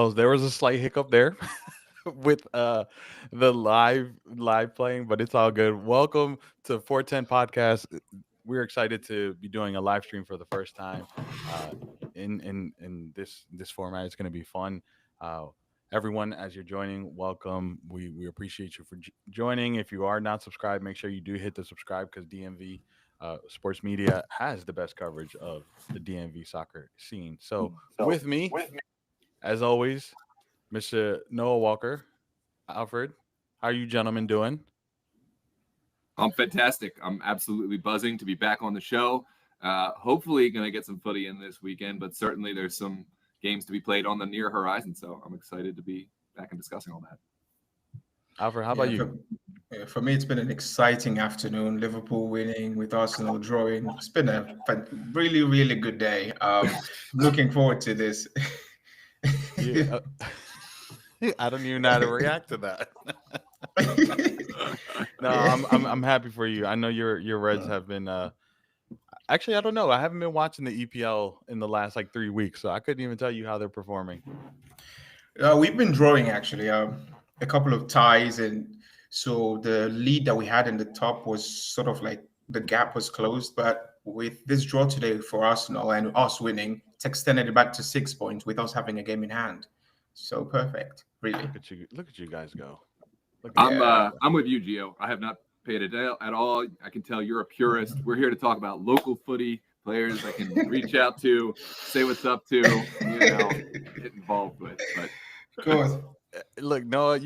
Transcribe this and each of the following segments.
channels. There was a slight hiccup there with the live playing, but it's all good. Welcome to 410 podcast. We're excited to be doing a live stream for the first time uh, in this format. It's going to be fun. Uh, Everyone, as you're joining, welcome. We appreciate you for joining. If you are not subscribed, make sure you do hit the subscribe because DMV Sports Media has the best coverage of the DMV soccer scene. So with me, as always, Mr. Noah Walker, Alfred. How are you gentlemen doing? I'm fantastic. I'm absolutely buzzing to be back on the show. Hopefully, going to get some footy in this weekend, but certainly there's some games to be played on the near horizon. So I'm excited to be back and discussing all that. Alfred, how about Yeah, you? for me, it's been an exciting afternoon. Liverpool winning with Arsenal drawing. It's been a really, really good day. Looking forward to this. Yeah, I don't even know how to react to that. No, I'm happy for you. I know your Reds have been actually I don't know. I haven't been watching the EPL in the last like 3 weeks, so I couldn't even tell you how they're performing. We've been drawing actually a couple of ties, and so the lead that we had in the top was sort of like the gap was closed. But with this draw today for Arsenal and us winning, it's extended it back to 6 points with us having a game in hand. So perfect, really. Look at you guys go. I'm with you, Gio. I have not paid it at all. I can tell you're a purist. We're here to talk about local footy players I can reach out to, say what's up to, get involved with. But Of course. Look, Noah,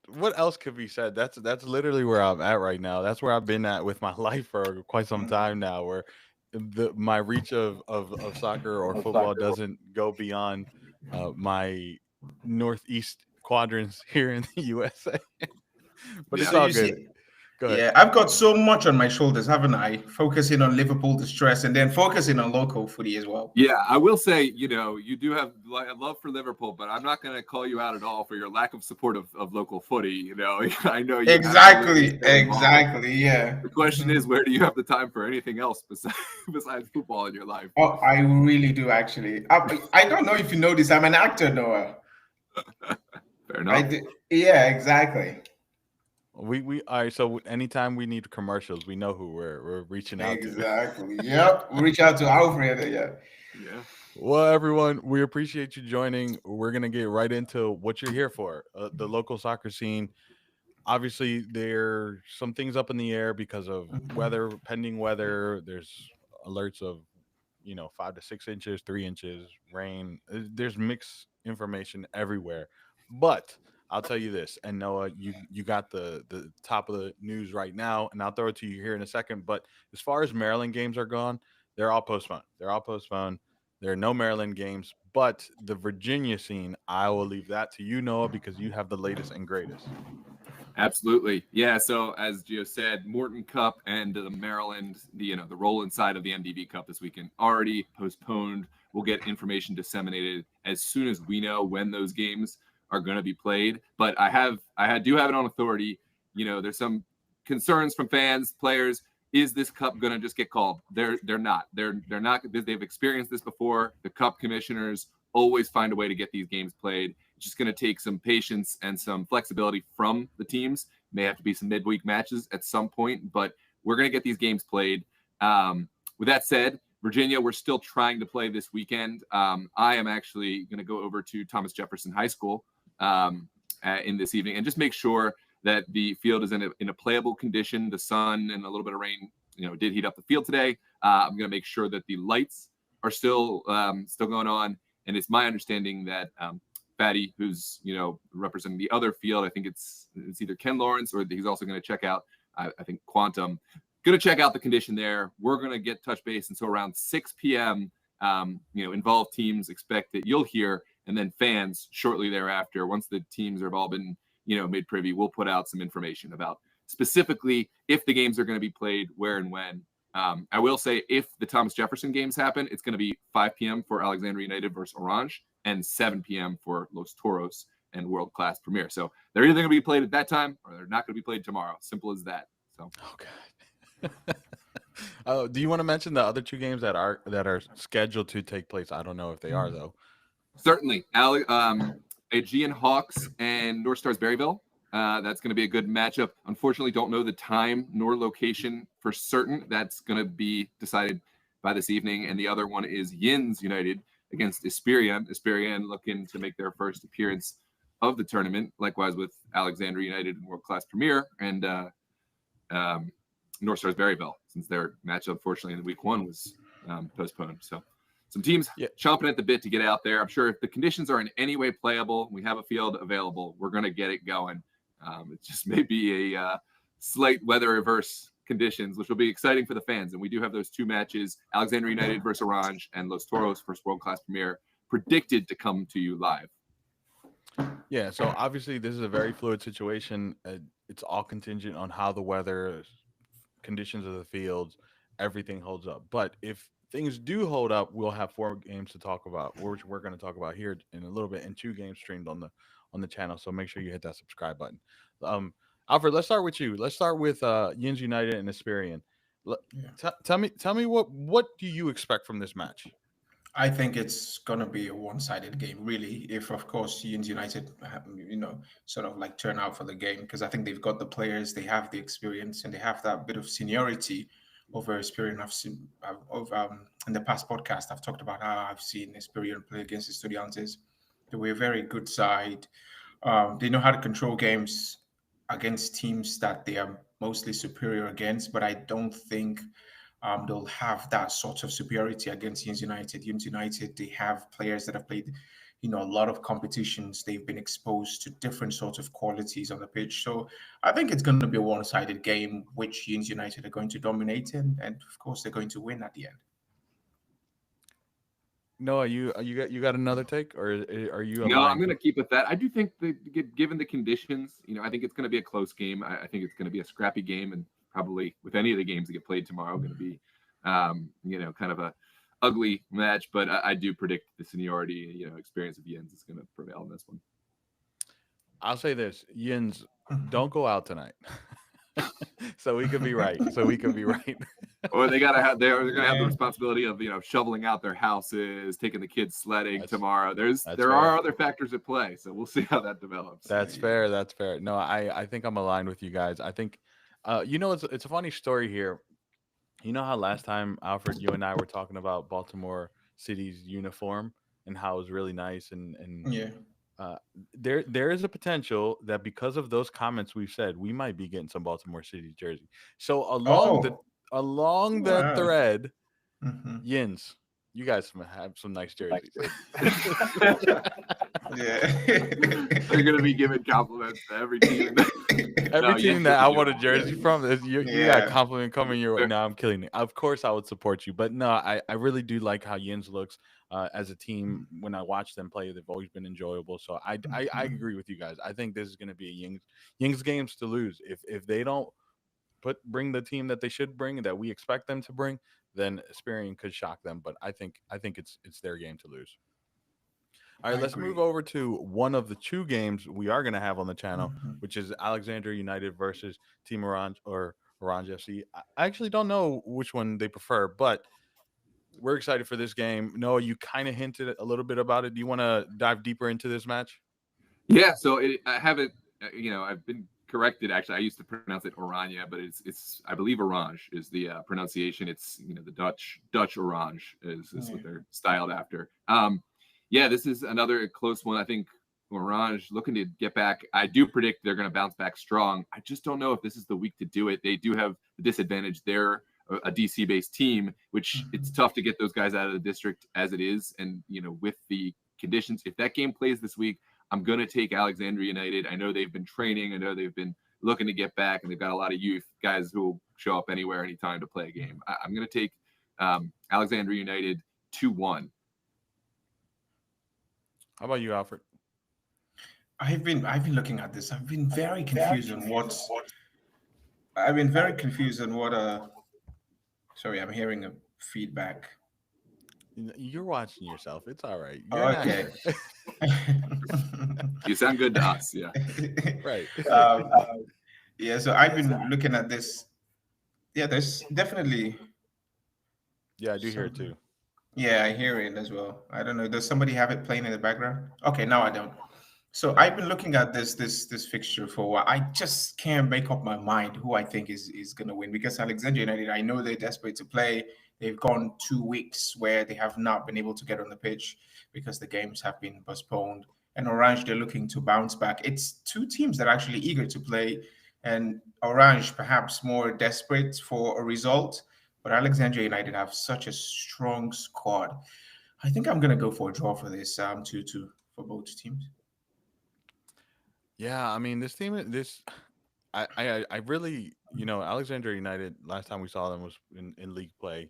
what else could be said? That's literally where I'm at right now. That's where I've been at with my life for quite some time now. Where my reach of soccer or football doesn't go beyond my northeast quadrants here in the USA. But it's So all you good. see, Go ahead. yeah, I've got so much on my shoulders, haven't I? Focusing on Liverpool distress and then focusing on local footy as well. yeah, I will say, you do have a love for Liverpool, but I'm not going to call you out at all for your lack of support of local footy. I know you Exactly, yeah. The question is, where do you have the time for anything else besides football in your life? Oh, I really do actually. I don't know if you know this. I'm an actor, Noah. Fair enough. Yeah, exactly. We all right. So anytime we need commercials, we know who we're reaching out to. Exactly. Yep. Reach out to Alfred. Yeah. Yeah. Well, everyone, we appreciate you joining. We're gonna get right into what you're here for. The local soccer scene. Obviously, there's some things up in the air because of weather, pending weather. There's alerts of 5 to 6 inches, 3 inches rain. There's mixed information everywhere, but I'll tell you this, and Noah, you got the top of the news right now, and I'll throw it to you here in a second. But as far as Maryland games are gone, they're all postponed. They're all postponed. There are no Maryland games, but the Virginia scene, I will leave that to you, Noah, because you have the latest and greatest. Absolutely. Yeah. So as Gio said, Morton Cup and the Maryland, the roll inside of the MDV Cup this weekend already postponed. We'll get information disseminated as soon as we know when those games are going to be played. But I do have it on authority. There's some concerns from fans, players. Is this cup going to just get called? They're not. They're not. They've experienced this before. The cup commissioners always find a way to get these games played. It's just going to take some patience and some flexibility from the teams. May have to be some midweek matches at some point, but we're going to get these games played. With that said, Virginia, we're still trying to play this weekend. I am actually going to go over to Thomas Jefferson High School in this evening and just make sure that the field is in a playable condition. The sun and a little bit of rain, did heat up the field today. I'm going to make sure that the lights are still going on. And it's my understanding that Fatty, who's representing the other field, I think it's either Ken Lawrence or he's also going to check out, I think Quantum, going to check out the condition there. We're going to get touch base, and so around 6 p.m. Involved teams expect that you'll hear, and then fans shortly thereafter, once the teams have all been made privy, we'll put out some information about specifically if the games are going to be played, where and when. I will say if the Thomas Jefferson games happen, it's going to be 5 p.m. for Alexandria United versus Orange and 7 p.m. for Los Toros and World Class Premier. So they're either going to be played at that time or they're not going to be played tomorrow. Simple as that. So. Oh, do you want to mention the other two games that are scheduled to take place? I don't know if they are though. Certainly. Aegean Hawks and North Stars Berryville. That's going to be a good matchup. Unfortunately, don't know the time nor location for certain. That's going to be decided by this evening. And the other one is Yins United against Esperion. Esperion looking to make their first appearance of the tournament. Likewise with Alexandria United in World Class Premier and North Stars Berryville, since their match, unfortunately, in week 1 was postponed. So some teams chomping at the bit to get out there. I'm sure if the conditions are in any way playable, we have a field available, we're going to get it going. It just may be a slight weather reverse conditions, which will be exciting for the fans. And we do have those 2 matches, Alexandria United versus Orange and Los Toros versus World Class Premier, predicted to come to you live. Yeah, so obviously this is a very fluid situation. It's all contingent on how the weather, conditions of the fields, everything holds up. But if things do hold up, we'll have 4 games to talk about, which we're going to talk about here in a little bit, and 2 games streamed on the channel. So make sure you hit that subscribe button. Alfred, let's start with you. Let's start with Yins United and Esperion. Tell me what do you expect from this match? I think it's gonna be a one-sided game, really. If, of course, Yins United, sort of like turn out for the game, because I think they've got the players, they have the experience, and they have that bit of seniority over Esperion. I've seen in the past podcast, I've talked about how I've seen Esperion play against Estudiantes. They were a very good side. They know how to control games against teams that they are mostly superior against, but I don't think they'll have that sort of superiority against Yins United. Yins United, they have players that have played, a lot of competitions. They've been exposed to different sorts of qualities on the pitch. So I think it's going to be a one-sided game, which Yins United are going to dominate, and of course they're going to win at the end. Noah, you got another take, or are you? No, I'm going to keep with that. I do think that given the conditions, I think it's going to be a close game. I think it's going to be a scrappy game, and probably with any of the games that get played tomorrow, going to be, kind of a ugly match. But I do predict the seniority, experience of Yins is going to prevail in this one. I'll say this: Yins, don't go out tonight. So we could be right. Or they're going to have the responsibility of shoveling out their houses, taking the kids sledding tomorrow. There are other factors at play, so we'll see how that develops. That's fair. No, I think I'm aligned with you guys. I think it's a funny story here. You know how last time, Alfred, you and I were talking about Baltimore City's uniform and how it was really nice and yeah. There is a potential that because of those comments we've said, we might be getting some Baltimore City jersey. So along that thread, Yins, you guys have some nice jerseys. Yeah. They're going to be giving compliments to every team. Every team that I want a jersey from, you got a compliment coming your way. No, I'm kidding. Of course, I would support you. But no, I really do like how Yins looks as a team. When I watch them play, they've always been enjoyable. So I agree with you guys. I think this is going to be a Yins games to lose. If they don't bring the team that they should bring and that we expect them to bring, then Esperion could shock them. But I think it's their game to lose. All right, let's move over to one of the 2 games we are going to have on the channel, which is Alexandria United versus Team Orange or Orange FC. I actually don't know which one they prefer, but we're excited for this game. Noah, you kind of hinted a little bit about it. Do you want to dive deeper into this match? Yeah, so I haven't, I've been corrected. Actually, I used to pronounce it Oranje, but it's I believe Orange is the pronunciation. It's the Dutch Orange is what they're styled after. Yeah, this is another close one. I think Orange looking to get back. I do predict they're going to bounce back strong. I just don't know if this is the week to do it. They do have the disadvantage. They're a DC-based team, which it's tough to get those guys out of the district as it is. And, with the conditions, if that game plays this week, I'm going to take Alexandria United. I know they've been training. I know they've been looking to get back, and they've got a lot of youth guys who will show up anywhere, anytime to play a game. I'm going to take Alexandria United 2-1. How about you, Alfred? I've been looking at this. I've been very confused on what. I've been very confused on what. Sorry, I'm hearing a feedback. You're watching yourself. It's all right. Okay. You sound good to us. Yeah. Right. Yeah. So I've been looking at this. Yeah, there's definitely. Yeah, I do hear it too. Yeah, I hear it as well. I don't know. Does somebody have it playing in the background? Okay, now I don't. So I've been looking at this fixture for a while. I just can't make up my mind who I think is going to win because Alexandria United. I know they're desperate to play. They've gone 2 weeks where they have not been able to get on the pitch because the games have been postponed. And Orange, they're looking to bounce back. It's two teams that are actually eager to play, and Orange perhaps more desperate for a result. But Alexandria United have such a strong squad. I think I'm going to go for a draw for this 2-2 for both teams. Yeah, I mean this team, this I really, Alexandria United. Last time we saw them was in league play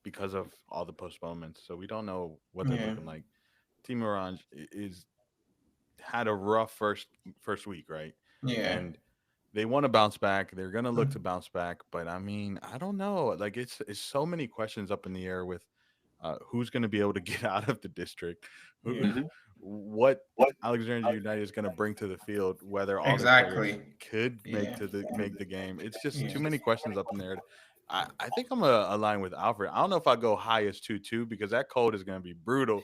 because of all the postponements. So we don't know what they're Yeah. looking like. Team Orange is had a rough first week, right? Yeah. And they want to bounce back. They're gonna look to Mhm. bounce back, but I mean, I don't know. Like it's so many questions up in the air with who's going to be able to get out of the district, who, Yeah. Mhm. what Alexandria United is going to bring to the field, whether all their players Exactly. could Yeah. make the game. It's just Yeah. too many questions up in there. I think I'm gonna align with Alfred. I don't know if I go high as 2-2 because that code is going to be brutal.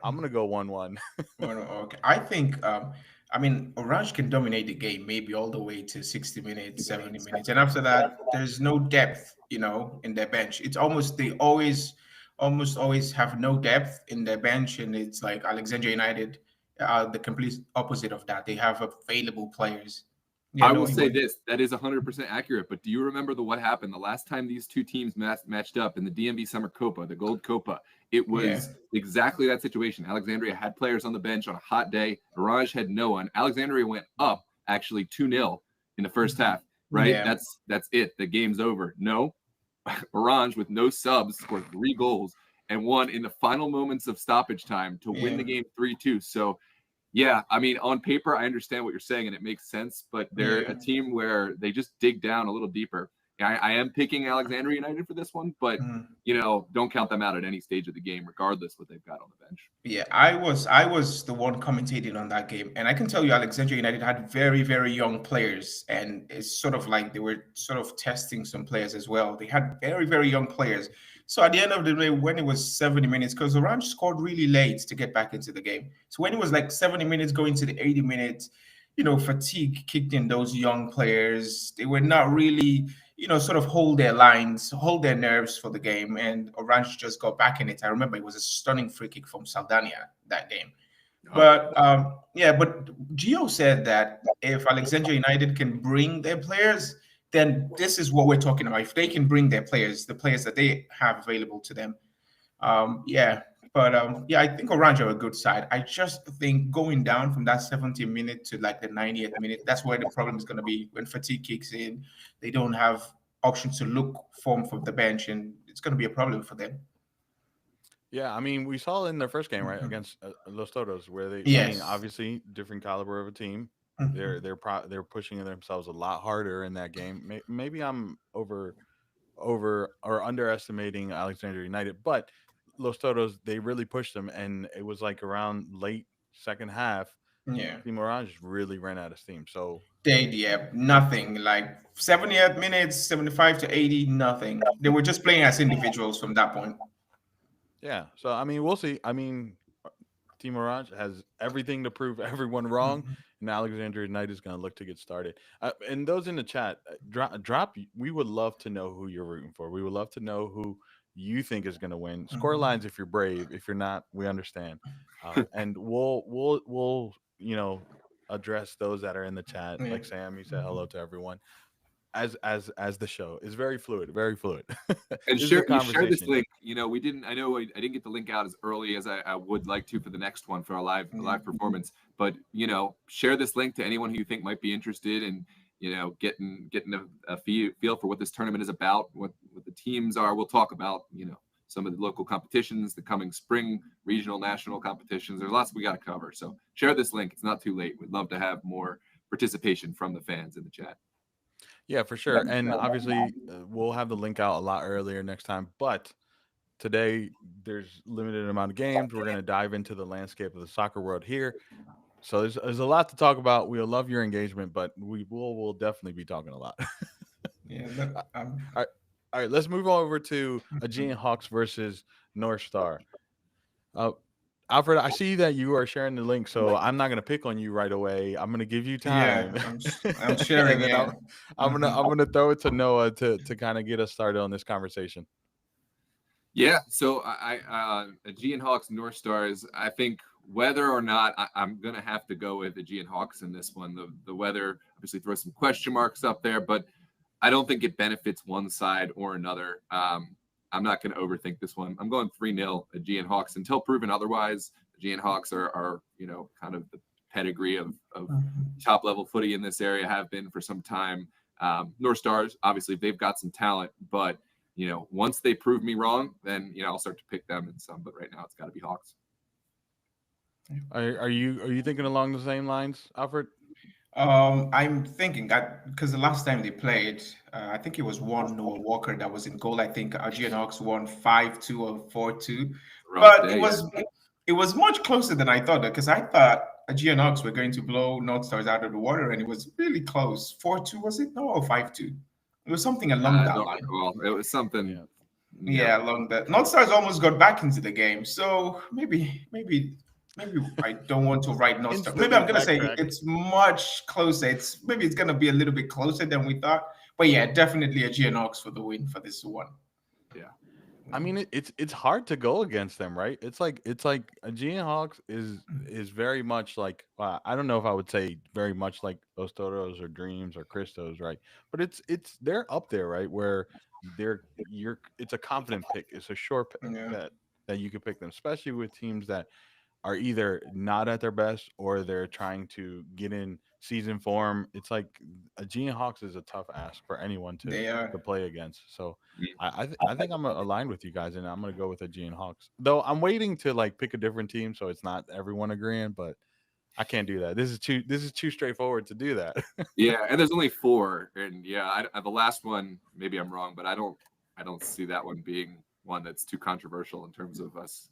I'm gonna go 1-1. Well, okay. I think I mean Orange can dominate the game maybe all the way to 60 minutes, 70 minutes. And after that, there's no depth, in their bench. It's almost they almost always have no depth in their bench. And it's like Alexandria United the complete opposite of that. They have available players. Yeah, I no, will he say would. this: that is 100% accurate. But do you remember what happened the last time these two teams matched up in the DMV Summer Copa, the Gold Copa? It Yeah. was exactly that situation. Alexandria had players on the bench on a hot day. Orange had no one. Alexandria went up actually 2-0 in the first half. Right? Yeah. That's it. The game's over. No, Orange with no subs scored 3 goals and won in the final moments of stoppage time to win Yeah. the game 3-2. So yeah, I mean, on paper, I understand what you're saying and it makes sense, but they're Yeah. a team where they just dig down a little deeper. I am picking Alexandria United for this one, but Mhm. don't count them out at any stage of the game, regardless what they've got on the bench. Yeah, I was the one commentating on that game, and I can tell you, Alexandria United had very very young players, and it's sort of like they were sort of testing some players as well. They had very very young players. So at the end of the day, when it was 70 minutes, because Orange scored really late to get back into the game. So when it was like 70 minutes going to the 80 minutes, fatigue kicked in those young players. They were not really sort of hold their lines, hold their nerves for the game. And Orange just got back in it. I remember it was a stunning free kick from Saldania that game. Oh, But yeah, but Gio said that if Alexandria United can bring their players, then this is what we're talking about. If they can bring their players, the players that they have available to them, yeah, but yeah, I think Orange are a good side. I just think going down from that 70 minute to like the 90th minute, that's where the problem is going to be when fatigue kicks in. They don't have options to look form from the bench, and it's going to be a problem for them. Yeah, I mean, we saw in their first game, right, Mhm. against Los Toros, where I mean, Yes. obviously, different caliber of a team. Mhm. They're pushing themselves a lot harder in that game. Maybe I'm over or underestimating Alexandria United, but Los Toros they really pushed them, and it was like around late second half, Yeah. Team Orange really ran out of steam. So Yeah, nothing like 78 minutes, 75 to 80, nothing. They were just playing as individuals from that point. yeah, so I mean, we'll see. I mean, Team Orange has everything to prove everyone wrong, Mhm. and Alexandria Knight is going to look to get started. And those in the chat, drop. We would love to know who you're rooting for. We would love to know who you think is going to win. Score Mhm. lines if you're brave. If you're not, we understand. And we'll address those that are in the chat. Yeah. Like Sam, you said Mhm. hello to everyone. As the show is very fluid, very fluid. and This is a share this conversation. link. We didn't. I know I didn't get the link out as early as I would like to for the next one for our Yeah. live performance. But share this link to anyone who you think might be interested in getting a feel for what this tournament is about, what the teams are. We'll talk about some of the local competitions, the coming spring regional national competitions. There's lots we got to cover. So share this link. It's not too late. We'd love to have more participation from the fans in the chat. Yeah, for sure. And obviously, we'll have the link out a lot earlier next time. But today, there's limited amount of games. We're going to dive into the landscape of the soccer world here. So there's a lot to talk about. We'll love your engagement, but we'll definitely be talking a lot. Yeah. Look, All right, all right. Let's move over to Aegean Hawks versus North Star. Uh, Alfred, I see that you are sharing the link, so I'm not gonna pick on you right away. I'm gonna give you Yeah, time, I'm and sharing. then Yeah. I'm Mhm. gonna throw it to Noah to kind of get us started on this conversation. Yeah, so Aegean Hawks North Stars. I think whether or not I'm gonna have to go with Aegean Hawks in this one. The weather obviously throws some question marks up there, but I don't think it benefits one side or another. I'm not going to overthink this one. I'm going 3-0 Aegean Hawks until proven otherwise. Aegean Hawks are kind of the pedigree of Mhm. top level footy in this area, have been for some time. North Stars, obviously, they've got some talent, but once they prove me wrong, then I'll start to pick them in some. But right now, it's got to be Hawks. Are you thinking along the same lines, Alfred? I'm thinking that because the last time they played, I think it was one Noah Walker that was in goal. I think Aegean Hawks won 5-2 or 4-2, Rough but day, yeah. it was much closer than I thought because I thought Aegean Hawks were going to blow North Stars out of the water, and it was really close. 4-2 was it? No, or 5-2. It was something along I that don't line. recall. It was something. Yeah. Yeah, along that. North Stars almost got back into the game, so maybe I don't want to write North Stars. Maybe Instantly I'm gonna say backtrack. it's much closer. It's gonna be a little bit closer than we thought. But yeah, definitely a GNOX for the win for this one. Yeah. I mean, it's hard to go against them, right? It's like Aegean Hawks is very much like I don't know if I would say very much like Los Toros or Dreams or Christos, right? But it's they're up there, right? Where you're it's a confident pick. It's a sure Yeah, bet that you can pick them, especially with teams that are either not at their best or they're trying to get in season form. It's like Aegean Hawks is a tough ask for anyone they to are. play against. So Mm. I think I'm aligned with you guys, and I'm gonna go with Aegean Hawks. Though I'm waiting to like pick a different team, so it's not everyone agreeing. But I can't do that. This is too straightforward to do that. Yeah, and there's only four, and yeah, the last one maybe I'm wrong, but I don't see that one being one that's too controversial in terms of us,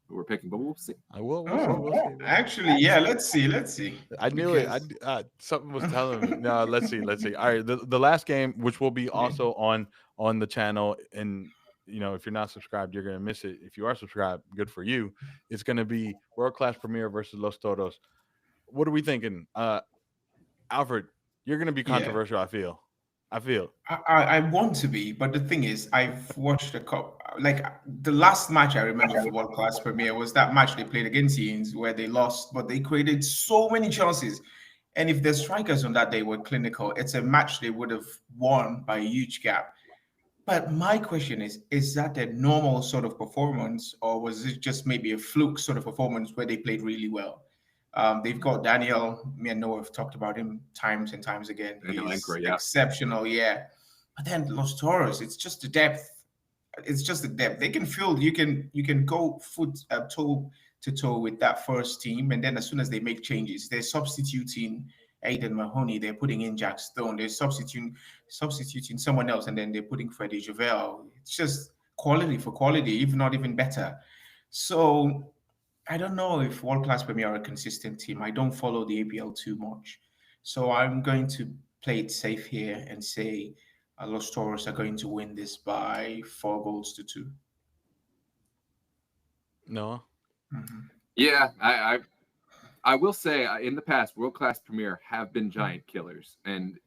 who we're picking. But we'll see. I will. We'll see. Oh, We'll see. We'll see. actually, yeah. Let's see. Let's see. I knew it. Because Something was telling me. No, let's see. Let's see. All right, the last game, which will be yeah, also on the channel, and if you're not subscribed, you're gonna miss it. If you are subscribed, good for you. It's gonna be World Class Premier versus Los Toros. What are we thinking, Alfred? You're gonna be yeah. controversial. I feel. I feel. I want to be, but the thing is, I've watched a cup. Like the last match I remember for World Class Premier was that match they played against Ians where they lost, but they created so many chances. And if the strikers on that day were clinical, it's a match they would have won by a huge gap. But my question is that a normal sort of performance, or was it just maybe a fluke sort of performance where they played really well? They've got Daniel. Me and Noah have talked about him times and times again. I know He's Anchor, yeah. exceptional, yeah. But then Los Toros, it's just the depth. It's just the depth. They can field. You can go foot toe to toe with that first team, and then as soon as they make changes, they're substituting Aidan Mahoney. They're putting in Jack Stone. They're substituting someone else, and then they're putting Freddie Javel. It's just quality for quality, if not even better. So I don't know if World Class Premier are a consistent team. I don't follow the APL too much. So I'm going to play it safe here and say Los Toros are going to win this by 4 goals to 2. No. Mhm. Yeah, I will say in the past, World Class Premier have been giant killers, and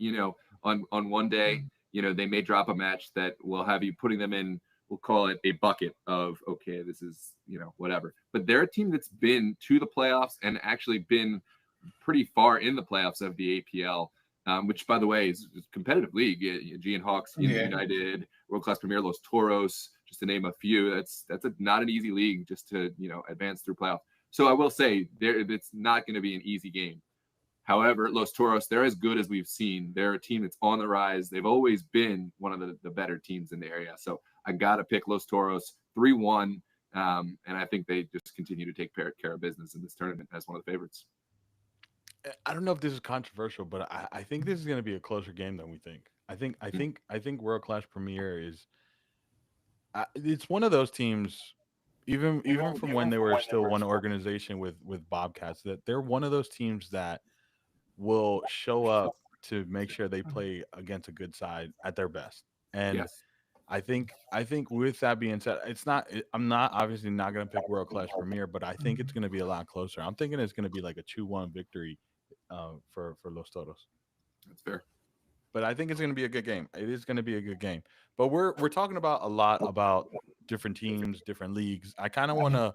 on one day, they may drop a match that will have you putting them in. We'll call it a bucket of okay, this is whatever. But they're a team that's been to the playoffs and actually been pretty far in the playoffs of the APL, which by the way is a competitive league. G and Hawks, Yeah, United, World Class Premier, Los Toros, just to name a few. That's not an easy league just to advance through playoffs. So I will say it's not going to be an easy game. However, Los Toros, they're as good as we've seen. They're a team that's on the rise. They've always been one of the better teams in the area. So I got to pick Los Toros 3-1. And I think they just continue to take care of business in this tournament as one of the favorites. I don't know if this is controversial, but I think this is going to be a closer game than we think. I think World Class Premier is. It's one of those teams, even from when they were still one organization with Bobcats, that they're one of those teams that will show up to make sure they play against a good side at their best. And Yes. I think with that being said, it's not. I'm not obviously not going to pick World Clash Premier, but I think it's going to be a lot closer. I'm thinking it's going to be like a 2-1 victory for Los Toros. That's fair. But I think it's going to be a good game. It is going to be a good game. But we're talking about a lot about different teams, different leagues. I kind of want to,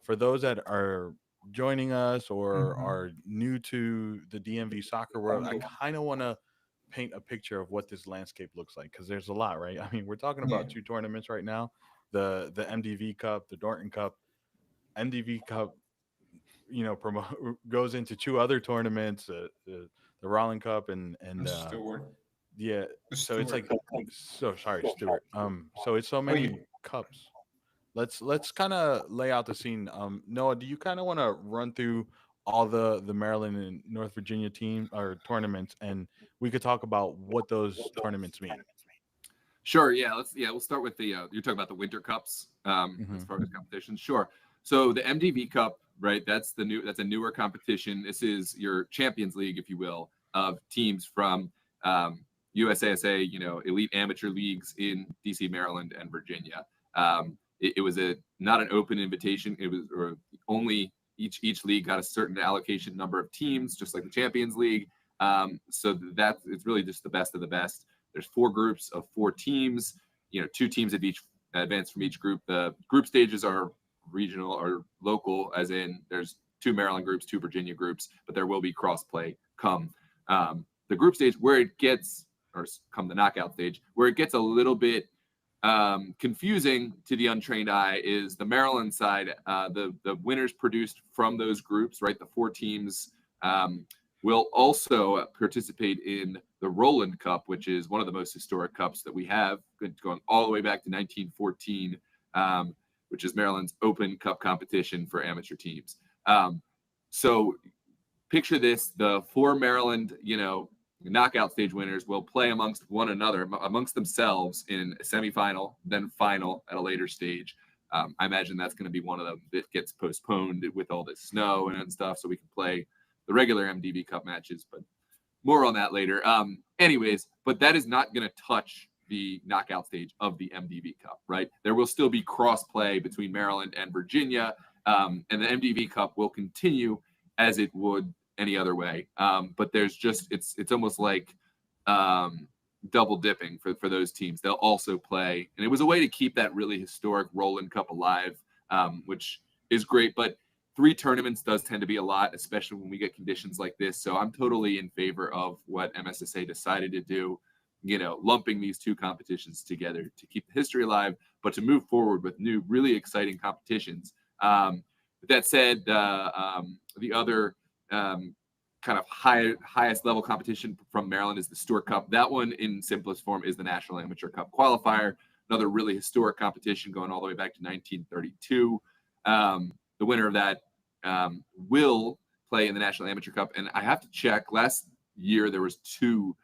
for those that are joining us or are new to the DMV soccer world, I kind of want to paint a picture of what this landscape looks like because there's a lot, right? I mean, we're talking Yeah. about two tournaments right now: the MDV Cup, the Dorton Cup. MDV Cup, goes into two other tournaments, the Rolling Cup and Stewart. yeah. So it's Stewart. like, so sorry, Stuart. So it's so Oh, yeah. many cups. Let's kind of lay out the scene. Noah, do you kind of want to run through all the Maryland and North Virginia team or tournaments, and we could talk about what those tournaments mean? Sure. Yeah. We'll start with the. You're talking about the Winter Cups, as Hmm. far as competitions. Sure. So the MDV Cup, right? That's a newer competition. This is your Champions League, if you will, of teams from USASA, elite amateur leagues in DC, Maryland, and Virginia. It was not an open invitation. It was or only each league got a certain allocation number of teams, just like the Champions League. So that it's really just the best of the best. There's 4 groups of 4 teams. 2 teams of each advance from each group. The group stages are regional or local, as in there's 2 Maryland groups, 2 Virginia groups, but there will be cross play come the group stage where it gets, or come the knockout stage, where it gets a little bit confusing to the untrained eye is the Maryland side. The winners produced from those groups, right? The 4 teams will also participate in the Roland Cup, which is one of the most historic cups that we have, going all the way back to 1914, which is Maryland's Open Cup competition for amateur teams. So picture this: the 4 Maryland, knockout stage winners will play amongst one another, amongst themselves in a semifinal, then final at a later stage. I imagine that's going to be one of them that gets postponed with all this snow and stuff, so we can play the regular MDV Cup matches, but more on that later. Anyways, but that is not going to touch the knockout stage of the MDV Cup, right? There will still be cross play between Maryland and Virginia, and the MDV Cup will continue as it would any other way. But there's just it's almost like double dipping for those teams. They'll also play, and it was a way to keep that really historic Roland Cup alive, which is great. But 3 tournaments does tend to be a lot, especially when we get conditions like this. So I'm totally in favor of what MSSA decided to do, lumping these 2 competitions together to keep the history alive, but to move forward with new, really exciting competitions. With that said, the other kind of highest level competition from Maryland is the Stewart Cup. That one, in simplest form, is the National Amateur Cup qualifier. Another really historic competition going all the way back to 1932. The winner of that will play in the National Amateur Cup. And I have to check. Last year, there was 2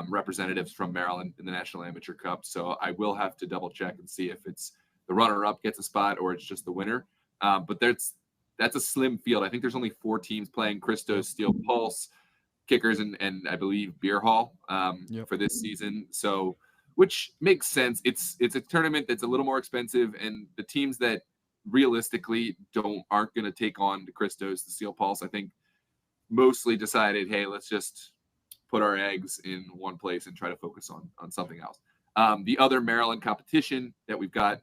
representatives from Maryland in the National Amateur Cup. So I will have to double check and see if it's the runner-up gets a spot or it's just the winner. But that's a slim field. I think there's only 4 teams playing: Christos, Steel Pulse, Kickers, and I believe Beer Hall for this season. So, which makes sense. It's a tournament that's a little more expensive, and the teams that realistically aren't going to take on the Christos, the Steel Pulse, I think mostly decided, hey, let's just put our eggs in one place and try to focus on something else. The other Maryland competition that we've got,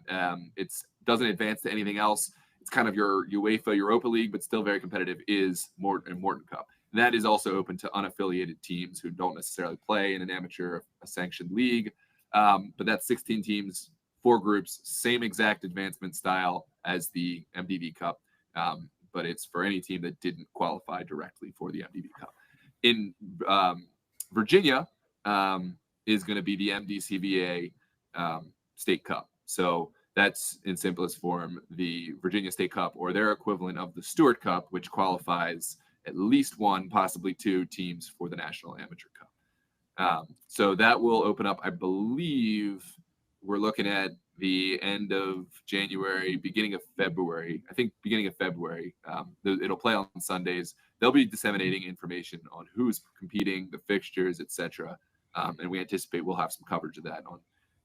it doesn't advance to anything else. It's kind of your UEFA Europa League, but still very competitive, is Morton Cup. And that is also open to unaffiliated teams who don't necessarily play in an amateur, a sanctioned league. But that's 16 teams, 4 groups, same exact advancement style as the MDV Cup. But it's for any team that didn't qualify directly for the MDV Cup. In Virginia is going to be the MDCVA State Cup. So that's, in simplest form, the Virginia State Cup, or their equivalent of the Stewart Cup, which qualifies at least 1, possibly 2 teams for the National Amateur Cup. So that will open up, I believe, we're looking at the end of January, beginning of February. I think beginning of February. It'll play on Sundays. They'll be disseminating information on who's competing, the fixtures, etc. And we anticipate we'll have some coverage of that on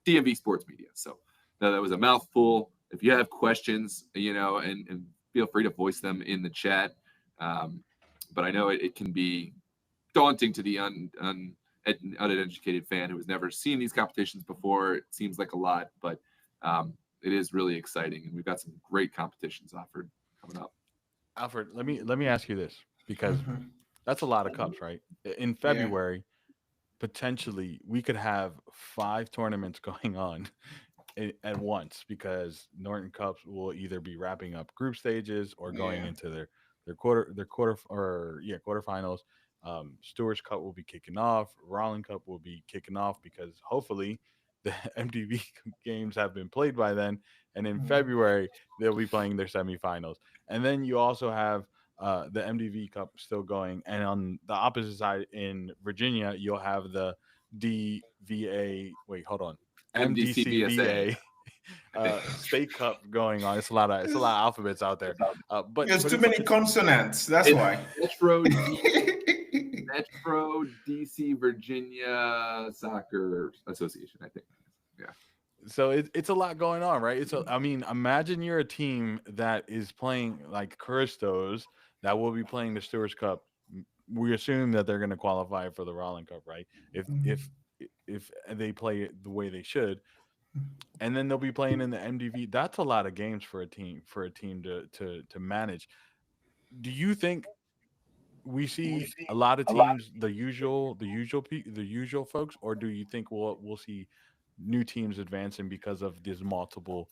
DMV Sports Media. So that was a mouthful. If you have questions, and feel free to voice them in the chat. But I know it can be daunting to the uneducated fan who has never seen these competitions before. It seems like a lot, but it is really exciting, and we've got some great competitions offered coming up. Alfred, let me ask you this, because Mhm. that's a lot of cups, right? In Yeah. February, potentially we could have 5 tournaments going on at once, because Norton Cups will either be wrapping up group stages or going Yeah. into their quarterfinals. Stewards Cup will be kicking off. Rolling Cup will be kicking off, because hopefully the MDV games have been played by then, and in Mhm. February they'll be playing their semifinals. And then you also have the MDV Cup still going, and on the opposite side in Virginia, you'll have the DVA. Wait, hold on. MDCVSA. MDCVA State Cup going on. It's a lot of alphabets out there. But There's but too it's many it's consonants. That's It's why. Metro DC Virginia Soccer Association, I think. Yeah. so it's a lot going on, right? I mean, imagine you're a team that is playing like Christos, that will be playing the Stewards Cup. We assume that they're going to qualify for the Rolling Cup, right? If they play it the way they should, and then they'll be playing in the MDV. That's a lot of games for a team to manage. Do you think we see a lot of teams, the usual folks, or do you think we'll see new teams advancing because of these multiple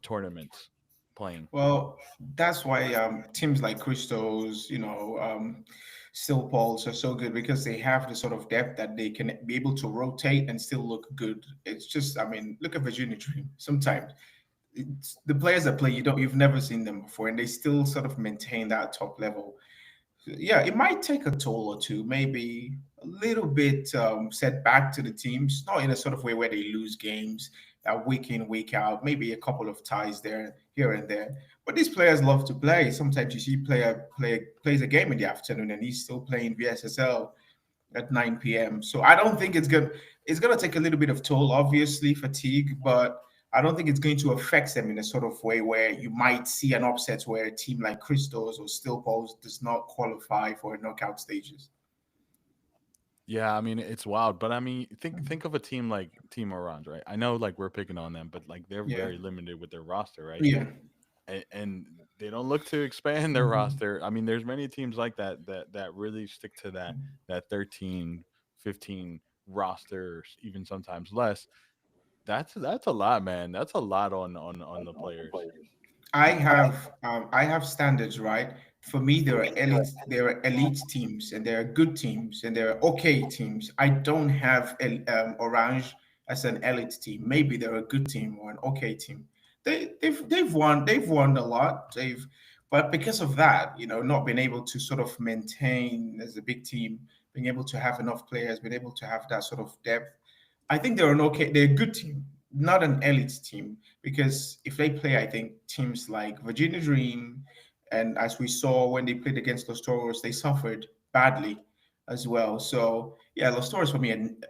tournaments playing? Well, that's why teams like Crystals, Still Pauls are so good because they have the sort of depth that they can be able to rotate and still look good. It's just, I mean, look at Virginia Dream. Sometimes it's the players that play, you've never seen them before, and they still sort of maintain that top level. Yeah, it might take a toll or two, maybe a little bit set back to the teams, not in a sort of way where they lose games week in, week out, maybe a couple of ties there, here and there. But these players love to play. Sometimes you see plays a game in the afternoon and he's still playing VSSL at 9 p.m. So I don't think it's gonna take a little bit of toll, obviously, fatigue, but I don't think it's going to affect them in a sort of way where you might see an upset where a team like Crystals or Steel Pulse does not qualify for knockout stages. Yeah, I mean it's wild, but I mean think of a team like Team Orange, right? I know like we're picking on them, but like they're Yeah, very limited with their roster, right? yeah. And they don't look to expand their Mhm. roster. I mean, there's many teams like that really stick to that 13, 15 roster, even sometimes less. That's a lot, man. That's a lot on the players. I have standards, right? For me, there are elite teams and there are good teams and there are okay teams. I don't have Orange as an elite team. Maybe they're a good team or an okay team. They've won a lot. But because of that, not being able to sort of maintain as a big team, being able to have enough players, being able to have that sort of depth. I think they're a good team, not an elite team. Because if they play, I think teams like Virginia Dream, and as we saw when they played against Los Toros, they suffered badly as well. So yeah, Los Toros for me and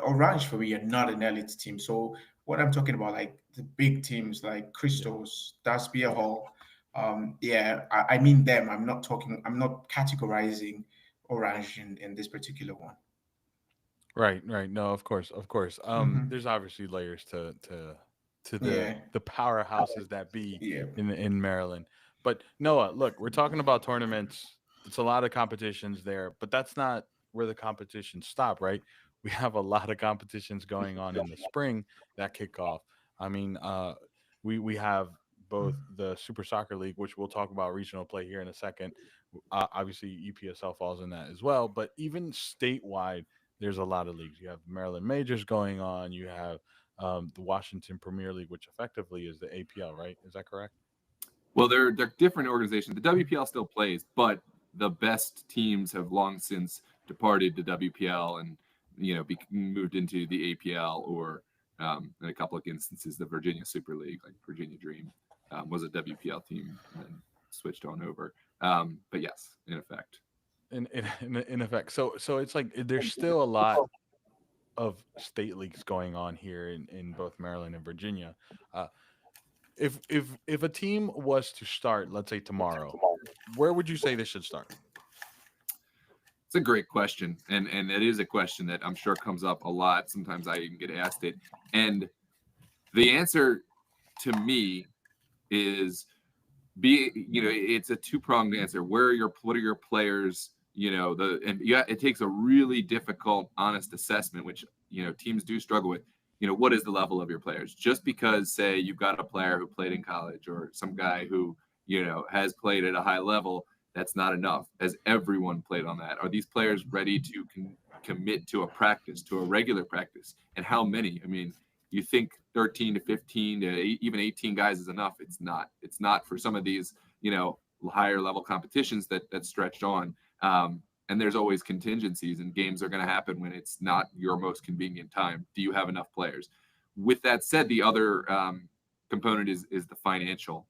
Orange for me are not an elite team. So what I'm talking about, like the big teams like Yeah. Christos, Das Beer Hall, yeah, I mean them. I'm not categorizing Orange in this particular one. Right, right. No, of course, of course. Hmm. There's obviously layers to the Yeah, the powerhouses that be yeah. in Maryland. But Noah, look, we're talking about tournaments. It's a lot of competitions there, but that's not where the competitions stop, right? We have a lot of competitions going on in the spring that kick off. I mean, we have both the Super Soccer League, which we'll talk about regional play here in a second. Obviously, EPSL falls in that as well, but even statewide there's a lot of leagues. You have Maryland Majors going on. You have the Washington Premier League, which effectively is the APL, right? Is that correct? Well, they're different organizations. The WPL still plays, but the best teams have long since departed the WPL and moved into the APL or in a couple of instances the Virginia Super League, like Virginia Dream, was a WPL team and then switched on over. But yes, in effect. In effect, so it's like there's still a lot. of state leagues going on here in both Maryland and Virginia. Uh, if a team was to start, let's say tomorrow, where would you say they should start? It's a great question, and it is a question that I'm sure comes up a lot. Sometimes I even get asked it, and the answer to me is it's a two-pronged answer. What are your players? It takes a really difficult, honest assessment, which teams do struggle with. What is the level of your players? Just because, say, you've got a player who played in college or some guy who has played at a high level, that's not enough. Has everyone played on that? Are these players ready to commit to a regular practice? And how many? I mean, you think 13 to 15 to even 18 guys is enough. It's not. It's not for some of these, higher level competitions that stretched on. And there's always contingencies, and games are going to happen when it's not your most convenient time. Do you have enough players? With that said, the other component is the financial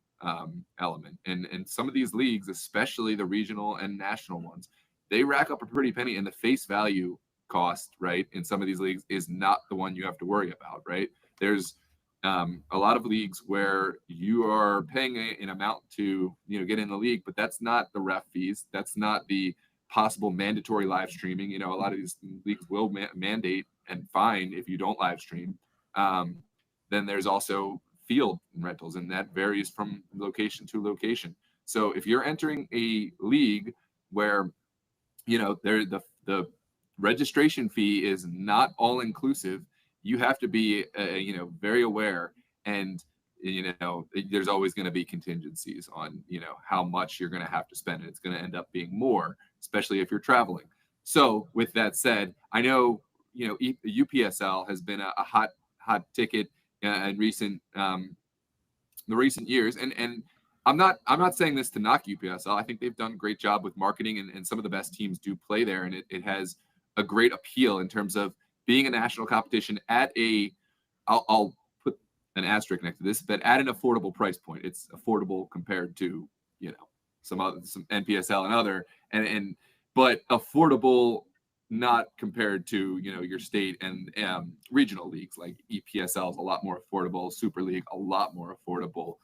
element. And some of these leagues, especially the regional and national ones, they rack up a pretty penny, and the face value cost, right, in some of these leagues is not the one you have to worry about, right? There's a lot of leagues where you are paying an amount to get in the league, but that's not the ref fees. That's not the possible mandatory live streaming. A lot of these leagues will mandate and fine if you don't live stream. Then there's also field rentals, and that varies from location to location. So if you're entering a league where the registration fee is not all inclusive, you have to be very aware, and there's always going to be contingencies on how much you're going to have to spend, and it's going to end up being more, especially if you're traveling. So with that said, I know UPSL has been a hot ticket in the recent years, and I'm not saying this to knock UPSL. I think they've done a great job with marketing, and some of the best teams do play there, and it has a great appeal in terms of being a national competition at I'll put an asterisk next to this, but at an affordable price point. It's affordable compared to some NPSL and other, but affordable not compared to your state and regional leagues. Like EPSL is a lot more affordable, Super League a lot more affordable.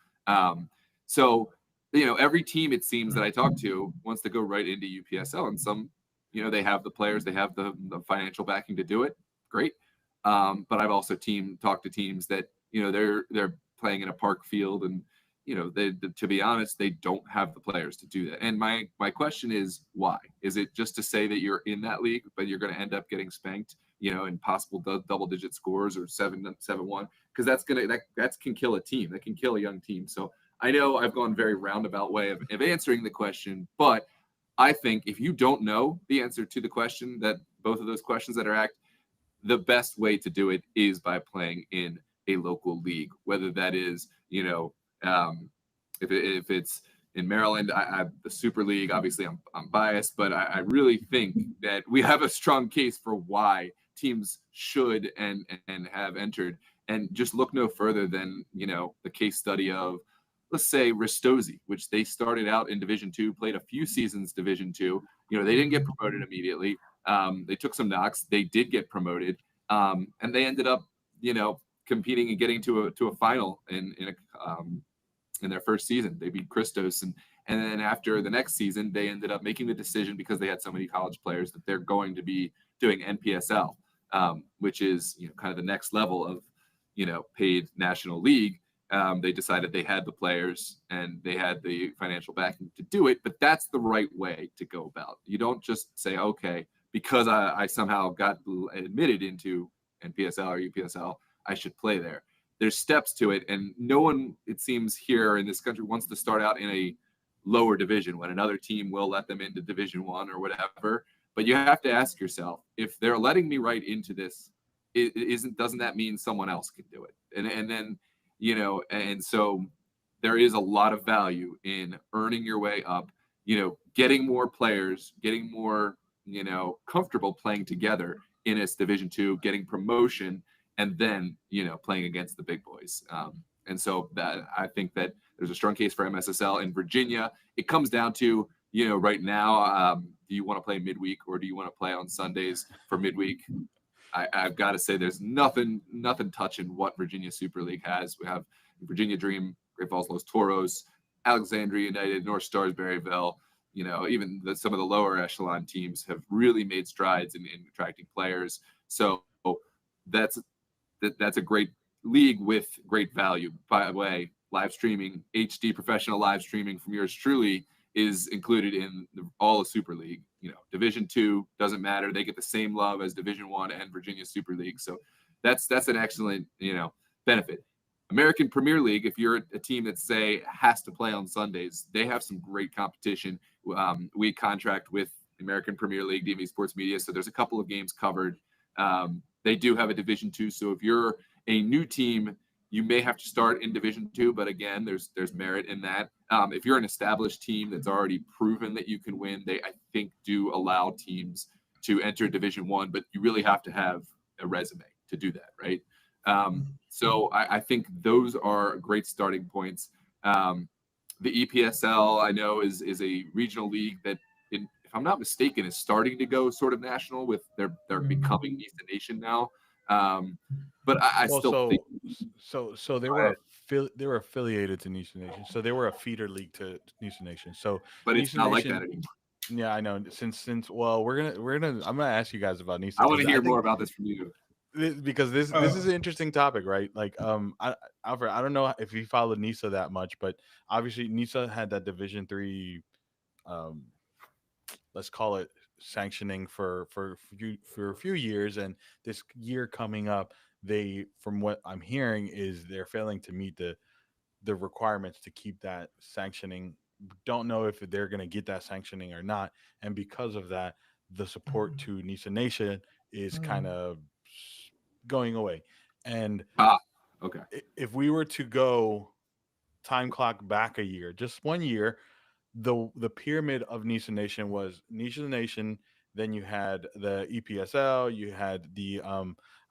So every team, it seems, that I talk to wants to go right into UPSL, and some they have the players, they have the financial backing to do it. Great. But I've also talked to teams that they're playing in a park field, and to be honest, they don't have the players to do that. And my question is, why? Is it just to say that you're in that league, but you're going to end up getting spanked, in possible double-digit scores or 7-1? Because that can kill a team. That can kill a young team. So I know I've gone very roundabout way of answering the question, but I think if you don't know the answer to the question, that both of those questions that are asked, the best way to do it is by playing in a local league, whether that is, if it's in Maryland, the Super League. Obviously, I'm biased, but I really think that we have a strong case for why teams should and have entered. And just look no further than the case study of, let's say, Ristosi, which they started out in Division II, played a few seasons Division II. They didn't get promoted immediately. They took some knocks. They did get promoted, and they ended up, competing and getting to a final in their first season. They beat Christos, and then after the next season, they ended up making the decision, because they had so many college players, that they're going to be doing NPSL, which is kind of the next level of paid national league. They decided they had the players and they had the financial backing to do it, but that's the right way to go about. You don't just say, okay, because I somehow got admitted into NPSL or UPSL, I should play there. There's steps to it, and no one, it seems, here in this country wants to start out in a lower division when another team will let them into Division I or whatever. But you have to ask yourself, if they're letting me right into this, doesn't that mean someone else can do it? And then and so there is a lot of value in earning your way up, getting more players, getting more, comfortable playing together in its Division II, getting promotion, and then, playing against the big boys. And so that, I think that there's a strong case for MSSL in Virginia. It comes down to, right now, do you want to play midweek or do you want to play on Sundays for midweek? I've got to say there's nothing touching what Virginia Super League has. We have Virginia Dream, Great Falls Los Toros, Alexandria United, North Stars Berryville. Even some of the lower echelon teams have really made strides in attracting players. So that's a great league with great value. By the way, live streaming, HD professional live streaming from yours truly is included in all of Super League. Division 2 doesn't matter; they get the same love as Division 1 and Virginia Super League. So that's an excellent benefit. American Premier League, if you're a team that say has to play on Sundays, they have some great competition. We contract with American Premier League, DMV Sports Media, so there's a couple of games covered. They do have a Division 2, so if you're a new team, you may have to start in Division 2, but again, there's merit in that. If you're an established team that's already proven that you can win, they, I think, do allow teams to enter Division 1, but you really have to have a resume to do that, right? So I think those are great starting points. The EPSL, I know, is a regional league that, if I'm not mistaken, is starting to go sort of national with they're becoming Nisa Nation now. But I still think so they were affiliated to Nisa Nation, so they were a feeder league to Nisa Nation. So, but it's Nisa not Nation, like that anymore. Yeah, I know. Since well, I'm gonna ask you guys about Nisa. I want to hear more about this from you. Because this is an interesting topic, right? Like, Alfred, I don't know if you followed Nisa that much, but obviously Nisa had that Division 3, um, let's call it sanctioning for a few years, and this year coming up, from what I'm hearing, is they're failing to meet the requirements to keep that sanctioning. Don't know if they're going to get that sanctioning or not, and because of that, the support to Nisa Nation is kind of going away. And okay, if we were to go time clock back a year, just 1 year, the pyramid of Nisa Nation was Nisa Nation. Then you had the EPSL, you had the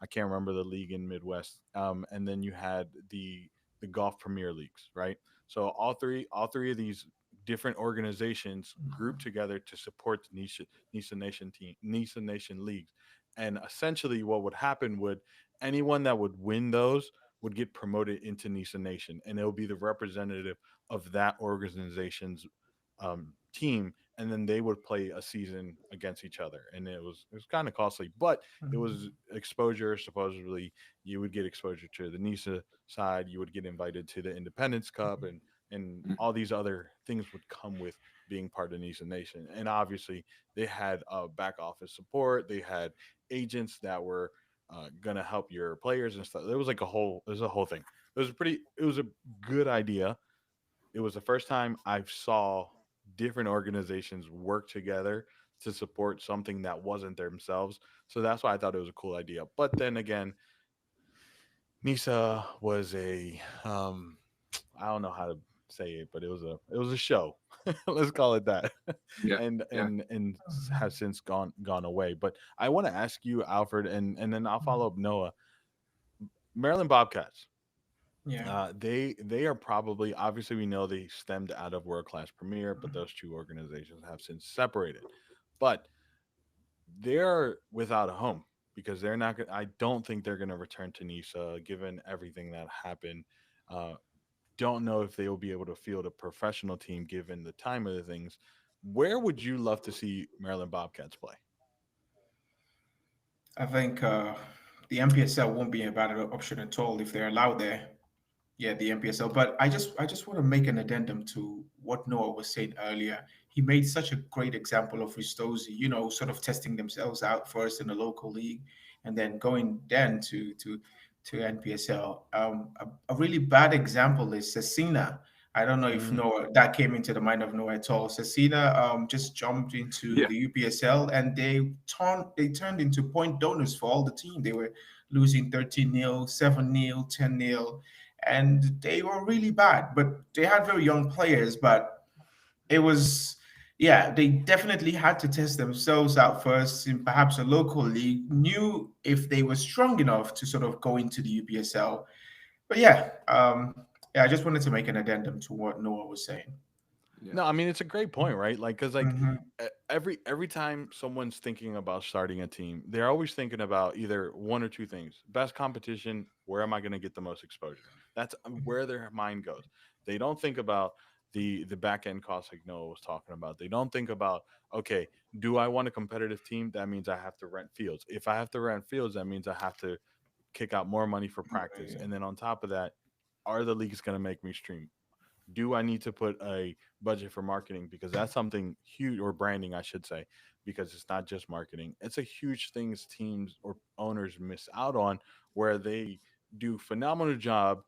I can't remember the league in Midwest, and then you had the golf Premier Leagues, right? So all three of these different organizations grouped together to support the Nisa Nation team, Nisa Nation leagues, and essentially what would happen would anyone that would win those would get promoted into Nisa Nation, and it would be the representative of that organization's team, and then they would play a season against each other, and it was kind of costly, but it was exposure. Supposedly, you would get exposure to the Nisa side, you would get invited to the Independence Cup, and all these other things would come with being part of Nisa Nation. And obviously, they had back office support, they had agents that were gonna help your players and stuff. It was a whole thing. It was a good idea. It was the first time I saw different organizations work together to support something that wasn't themselves. So that's why I thought it was a cool idea. But then again, Nisa was I don't know how to say it, but it was a show. Let's call it that. yeah, And has since gone away. But I want to ask you, Alfred, and then I'll follow up Noah. Maryland Bobcats. Yeah. They are probably, obviously, we know they stemmed out of World Class Premier, but those two organizations have since separated. But they're without a home because they're not. I don't think they're going to return to Nisa, given everything that happened. Uh, don't know if they will be able to field a professional team given the time of the things. Where would you love to see Maryland Bobcats play? I think the MPSL won't be a bad option at all if they're allowed there. Yeah, the MPSL. But I just want to make an addendum to what Noah was saying earlier. He made such a great example of Ristosi, sort of testing themselves out first in the local league and then going then to NPSL. A really bad example is Cecina. I don't know if Mm, Noah that came into the mind of Noah at all. Cecina just jumped into yeah, the UPSL and they turned into point donors for all the team. They were losing 13-0, 7-0, 10-0, and they were really bad. But they had very young players, but it was, yeah, they definitely had to test themselves out first in perhaps a local league, knew if they were strong enough to sort of go into the UPSL. But yeah, I just wanted to make an addendum to what Noah was saying. No, I mean it's a great point, right? Like, because like Mhm. every time someone's thinking about starting a team, they're always thinking about either one or two things: best competition, where am I going to get the most exposure? That's where their mind goes. They don't think about the back end costs, like Noah was talking about. They don't think about, okay, do I want a competitive team? That means I have to rent fields. If I have to rent fields, that means I have to kick out more money for practice. And then on top of that, are the leagues going to make me stream? Do I need to put a budget for marketing, because that's something huge, or branding I should say, because it's not just marketing. It's a huge things teams or owners miss out on, where they do phenomenal job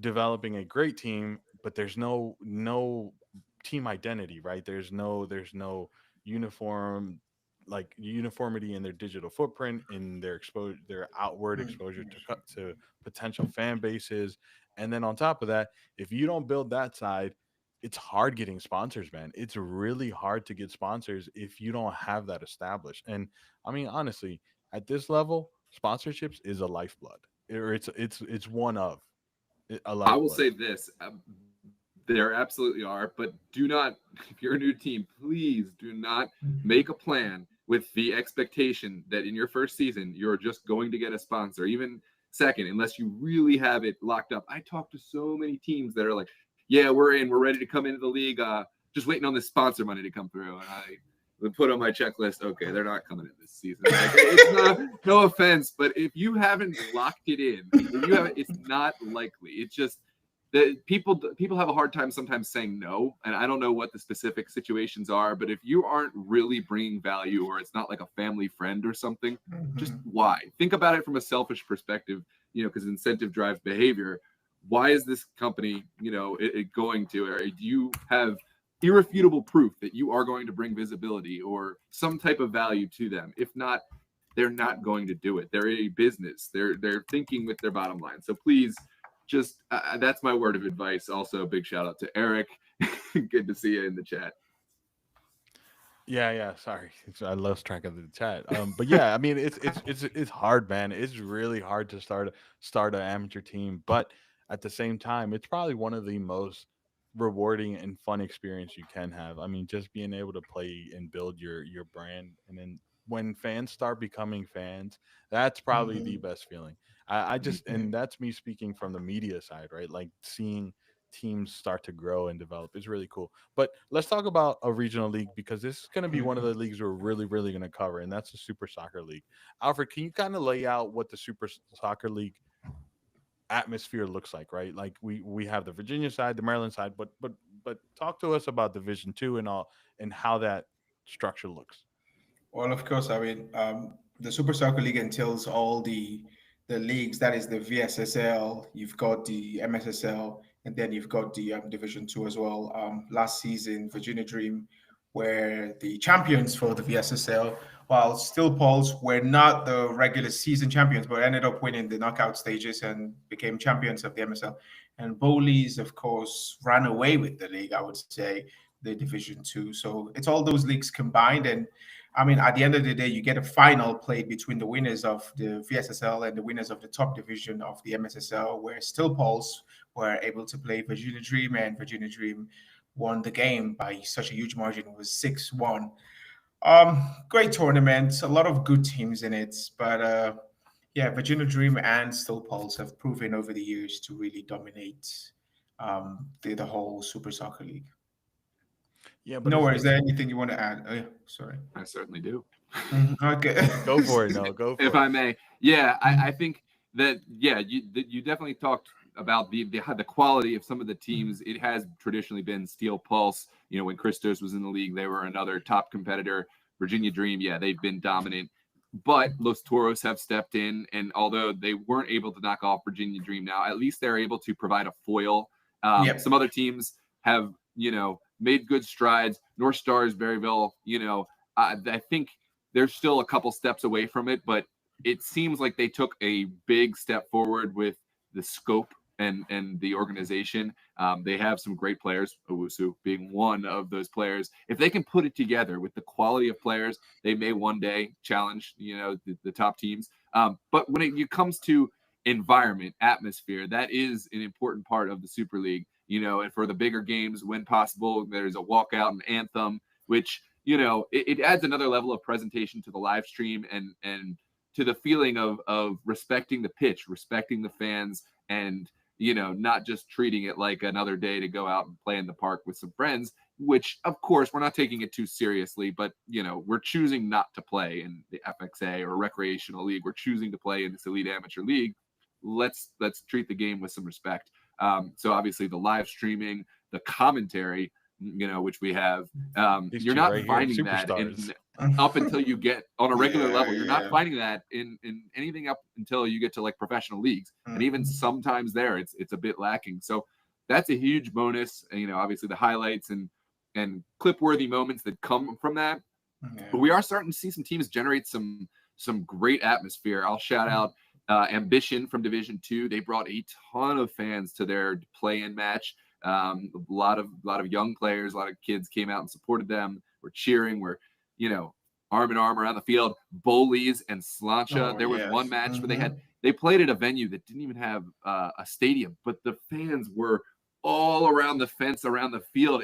developing a great team, but there's no team identity, right? There's no uniform, like uniformity in their digital footprint, in their exposure, their outward exposure to to potential fan bases. And then on top of that, if you don't build that side, it's hard getting sponsors, man. It's really hard to get sponsors if you don't have that established. And I mean, honestly, at this level, sponsorships is a lifeblood, or it's one of a I will lifeblood. say this: there absolutely are, but do not. If you're a new team, please do not make a plan with the expectation that in your first season you're just going to get a sponsor, even second, unless you really have it locked up. I talk to so many teams that are like, "Yeah, we're in, we're ready to come into the league. Just waiting on this sponsor money to come through," and I would put on my checklist, okay, they're not coming in this season. Like, it's not, no offense, but if you haven't locked it in, if you have, it's not likely. It's just that people have a hard time sometimes saying no, and I don't know what the specific situations are, but if you aren't really bringing value, or it's not like a family friend or something, just why? Think about it from a selfish perspective, because incentive drives behavior. Why is this company, it going to, or do you have irrefutable proof that you are going to bring visibility or some type of value to them? If not, they're not going to do it. They're a business. They're thinking with their bottom line. So please, just that's my word of advice. Also, a big shout out to Eric. Good to see you in the chat. Yeah, sorry. I lost track of the chat. But yeah, I mean, it's hard, man. It's really hard to start an amateur team, but at the same time, it's probably one of the most rewarding and fun experience you can have. I mean, just being able to play and build your brand, and then when fans start becoming fans, that's probably the best feeling. I just, and that's me speaking from the media side, right? Like seeing teams start to grow and develop is really cool. But let's talk about a regional league, because this is going to be one of the leagues we're really going to cover, and that's the Super Soccer League. Alfred, can you kind of lay out what the Super Soccer League atmosphere looks like? Right, like we have the Virginia side, the Maryland side, but talk to us about Division Two and all, and how that structure looks. Well, of course, I mean, the Super Soccer League entails all the leagues. That is the VSSL. You've got the MSSL, and then you've got the Division Two as well. Last season, Virginia Dream were the champions for the VSSL, while Still Pulse were not the regular season champions, but ended up winning the knockout stages and became champions of the MSL. And Bowleys, of course, ran away with the league, I would say, the Division Two. So it's all those leagues combined. And I mean, at the end of the day, you get a final played between the winners of the VSSL and the winners of the top division of the MSSL, where Still Pulse were able to play Virginia Dream, and Virginia Dream won the game by such a huge margin. It was 6-1. Great tournament, a lot of good teams in it, but yeah, Virginia Dream and Still Pulse have proven over the years to really dominate the whole Super Soccer League. Yeah, but No worries. Is it's there anything you want to add? Oh, yeah, sorry. I certainly do. Okay. go for it. No, go for If it. I may. Yeah, I think that, yeah, you definitely talked about the quality of some of the teams. It has traditionally been Steel Pulse. When Christos was in the league, they were another top competitor. Virginia Dream, yeah, they've been dominant. But Los Toros have stepped in, and although they weren't able to knock off Virginia Dream now, at least they're able to provide a foil. Yep. Some other teams have, made good strides. North Stars, Berryville, I think they're still a couple steps away from it, but it seems like they took a big step forward with the scope and the organization. They have some great players, Owusu being one of those players. If they can put it together with the quality of players, they may one day challenge, the top teams. But when it comes to environment, atmosphere, that is an important part of the Super League. and for the bigger games, when possible, there's a walkout and anthem, which, it adds another level of presentation to the live stream and to the feeling of respecting the pitch, respecting the fans, and not just treating it like another day to go out and play in the park with some friends, which of course we're not taking it too seriously, but we're choosing not to play in the FXA or recreational league. We're choosing to play in this elite amateur league. Let's treat the game with some respect. So obviously the live streaming, the commentary, which we have, you're not right finding here, that superstars. up until you get on a regular level. You're not Yeah. finding that in anything up until you get to like professional leagues, and even sometimes there it's a bit lacking. So that's a huge bonus. And, obviously the highlights and clip worthy moments that come from that. Yeah. But we are starting to see some teams generate some great atmosphere. I'll shout out Ambition from Division 2. They brought a ton of fans to their play-in match. A lot of young players, a lot of kids came out and supported them. We're cheering. We're arm in arm around the field. Bowleys and Slancha. Oh, there was yes. one match where they played at a venue that didn't even have a stadium, but the fans were all around the fence, around the field.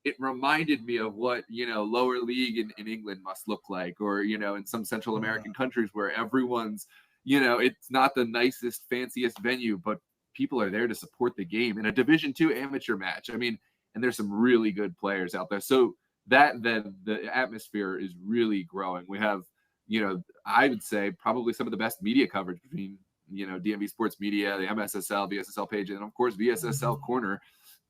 It reminded me of what lower league in England must look like, or in some Central American countries where everyone's it's not the nicest, fanciest venue, but people are there to support the game in a Division 2 amateur match. I mean, and there's some really good players out there. So that the atmosphere is really growing. We have, I would say probably some of the best media coverage between, DMV Sports Media, the MSSL, VSSL page, and of course VSSL Corner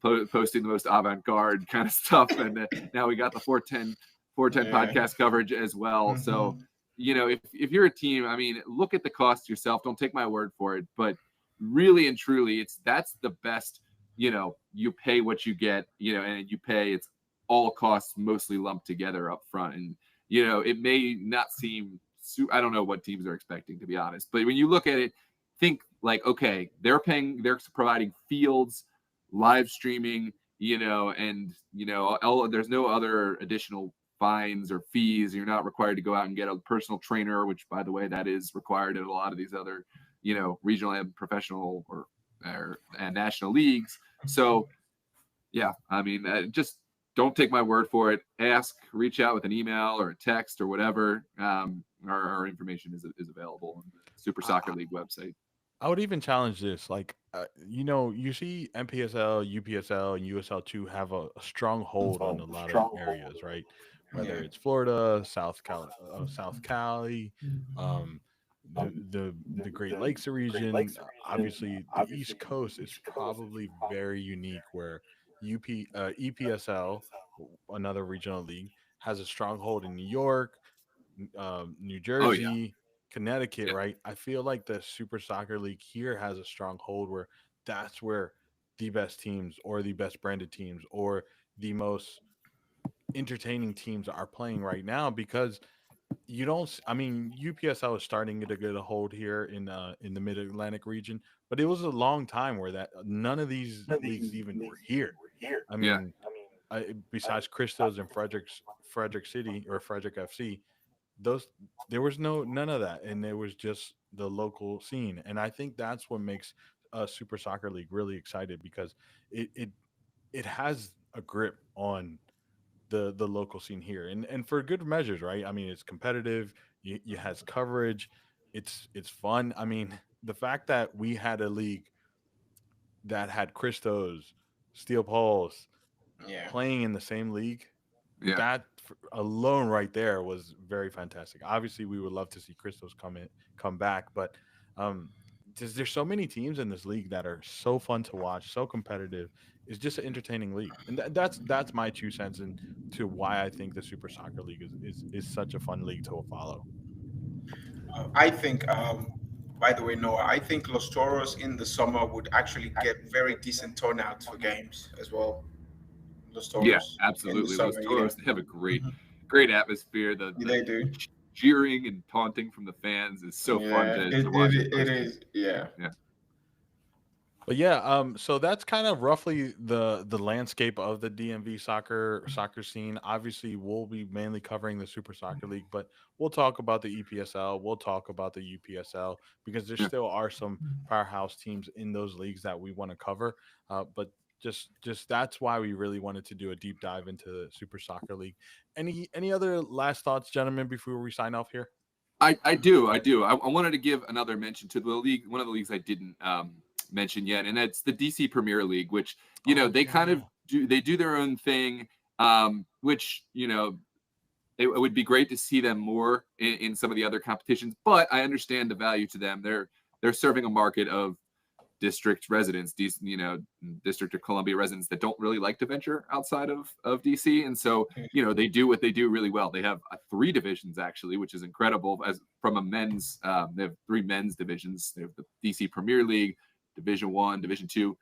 posting the most avant-garde kind of stuff. And now we got the 410 podcast coverage as well. So, if you're a team, I mean, look at the cost yourself. Don't take my word for it, but really and truly, that's the best. You pay what you get, and you pay, it's all costs mostly lumped together up front. And it may not seem, I don't know what teams are expecting, to be honest, but when you look at it, think like, okay, they're providing fields, live streaming, and there's no other additional fines or fees. You're not required to go out and get a personal trainer, which, by the way, that is required in a lot of these other, regional and professional and national leagues. So, yeah, I mean, just don't take my word for it. Reach out with an email or a text or whatever. Our information is available on the Super Soccer League website. I would even challenge this. Like, you see MPSL, UPSL, and USL2 have a strong hold on a lot of areas, right? Whether it's Florida, South Cali, um, the Great Lakes region. Obviously, the East Coast is probably very unique, where EPSL, another regional league, has a stronghold in New York, New Oh yeah, Jersey, Connecticut, yeah, right? I feel like the Super Soccer League here has a strong hold where that's where the best teams or the best branded teams or the most entertaining teams are playing right now, because you don't I mean, UPSL is starting to get a hold here in the Mid-Atlantic region, but it was a long time where that none of these leagues even were here. I yeah. mean, besides Christos and Frederick City or Frederick FC, those there was none of that, and it was just the local scene. And I think that's what makes Super Soccer League really excited, because it has a grip on the local scene here, and for good measures, right? I mean, it's competitive, you has coverage, it's fun. I mean, the fact that we had a league that had Christos, Steel Pulse Yeah. playing in the same league, Yeah. that alone right there was very fantastic. Obviously, we would love to see Christos come back, but um, there's so many teams in this league that are so fun to watch, so competitive. It's just an entertaining league, and that's my 2 cents into why I think the Super Soccer League is such a fun league to follow. I think, by the way, Noah, I think Los Toros in the summer would actually get very decent turnouts for games as well. Los Yeah, Toros in the absolutely. Los summer, yeah. Toros, they have a great, Mhm. great atmosphere. Yeah, The they do. jeering and taunting from the fans is so fun Yeah, to watch in it person. is. Yeah. Yeah. But yeah, so that's kind of roughly the landscape of the DMV soccer scene. Obviously, we'll be mainly covering the Super Soccer League, but we'll talk about the EPSL, we'll talk about the UPSL, because there Yeah. still are some powerhouse teams in those leagues that we want to cover. But just that's why we really wanted to do a deep dive into the Super Soccer League. Any other last thoughts, gentlemen, before we sign off here? I do. I wanted to give another mention to the league. One of the leagues I didn't mention yet, and that's the DC Premier League, which they kind of do their own thing, which it would be great to see them more in some of the other competitions. But I understand the value to them. They're serving a market of district residents, District of Columbia residents that don't really like to venture outside of DC. And so, they do what they do really well. They have 3 divisions actually, which is incredible. As from a men's, they have 3 men's divisions. They have the DC Premier League, Division 1, Division 2.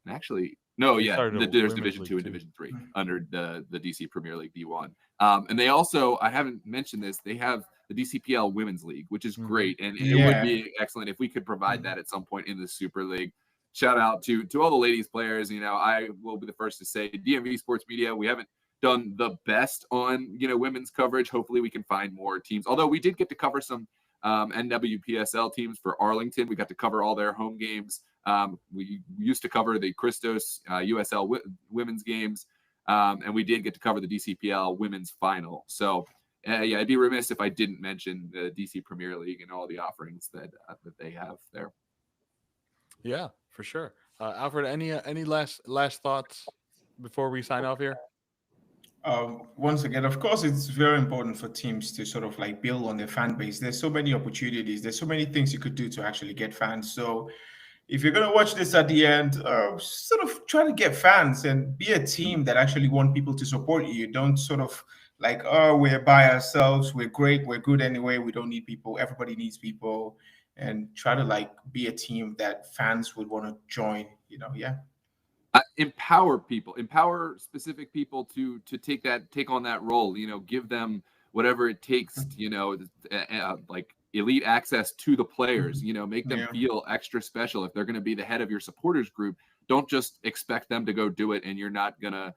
And actually, there's Division 2 and Division 3 under the DC Premier League D1. And they also, I haven't mentioned this, they have the DCPL Women's League, which is great. And it would be excellent if we could provide that at some point in the Super League. Shout out to all the ladies players. I will be the first to say DMV Sports Media, we haven't done the best on, women's coverage. Hopefully we can find more teams. Although we did get to cover some NWPSL teams for Arlington. We got to cover all their home games. We used to cover the Christos USL women's games. And we did get to cover the DCPL women's final. So, I'd be remiss if I didn't mention the DC Premier League and all the offerings that they have there. Yeah, for sure. Alfred, any last thoughts before we sign off here? Once again, of course, it's very important for teams to sort of like build on their fan base. There's so many opportunities. There's so many things you could do to actually get fans. So if you're going to watch this at the end, sort of try to get fans and be a team that actually want people to support you. Don't sort of like, oh, we're by ourselves. We're great. We're good anyway. We don't need people. Everybody needs people. And try to like be a team that fans would want to join, Empower people, empower specific people to take on that role, give them whatever it takes, like elite access to the players, make them feel extra special. If they're going to be the head of your supporters group, don't just expect them to go do it and you're not going to,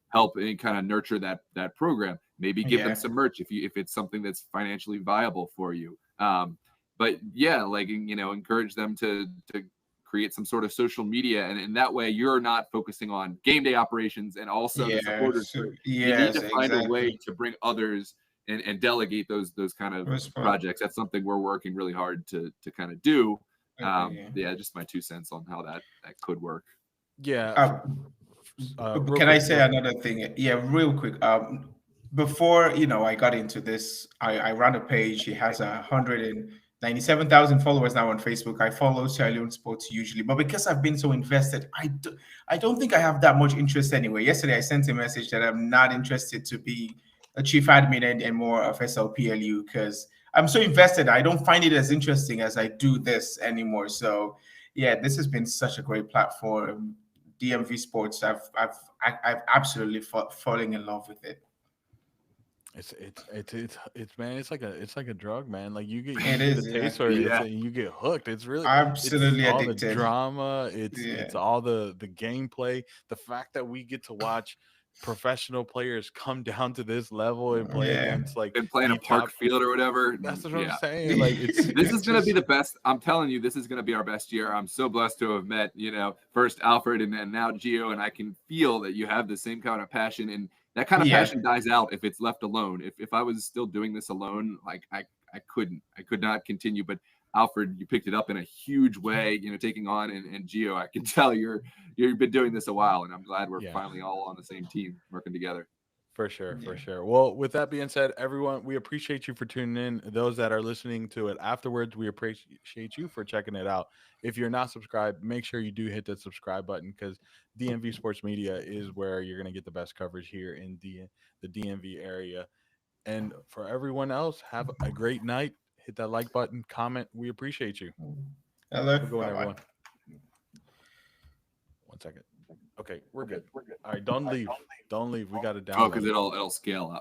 help and kind of nurture that program. Maybe give them some merch if it's something that's financially viable for you. But encourage them to create some sort of social media, and in that way you're not focusing on game day operations and also the supporters group. You need to find a way to bring others and delegate those kind of projects. That's something we're working really hard to kind of do. Just my 2 cents on how that could work. Can I say another thing? Real quick. Before I got into this, I ran a page. It has 197,000 followers now on Facebook. I follow Sierra Leone Sports usually, but because I've been so invested, I don't think I have that much interest anyway. Yesterday, I sent a message that I'm not interested to be a chief admin anymore of SLPLU because I'm so invested. I don't find it as interesting as I do this anymore. So, this has been such a great platform. DMV Sports, I've absolutely falling in love with it. It's man, it's like a drug, man. Like you get the taste for it, and you get hooked. It's really absolutely all addicted. The drama, it's all the gameplay, the fact that we get to watch professional players come down to this level and play against and playing a park field or whatever. That's what I'm saying. Like this is gonna be the best. I'm telling you, this is gonna be our best year. I'm so blessed to have met, first Alfred and then now Gio, and I can feel that you have the same kind of passion, and that kind of passion dies out if it's left alone. If I was still doing this alone, like I could not continue. But Alfred, you picked it up in a huge way, taking on and Gio, I can tell you've been doing this a while, and I'm glad we're finally all on the same team working together. For sure. Well, with that being said, everyone, we appreciate you for tuning in. Those that are listening to it afterwards, we appreciate you for checking it out. If you're not subscribed, make sure you do hit that subscribe button because DMV Sports Media is where you're going to get the best coverage here in the DMV area. And for everyone else, have a great night. Hit that like button, comment. We appreciate you. Hello. Good going, everyone. 1 second. Okay, we're good. All right, don't leave. We got it down. Oh, because it'll scale up.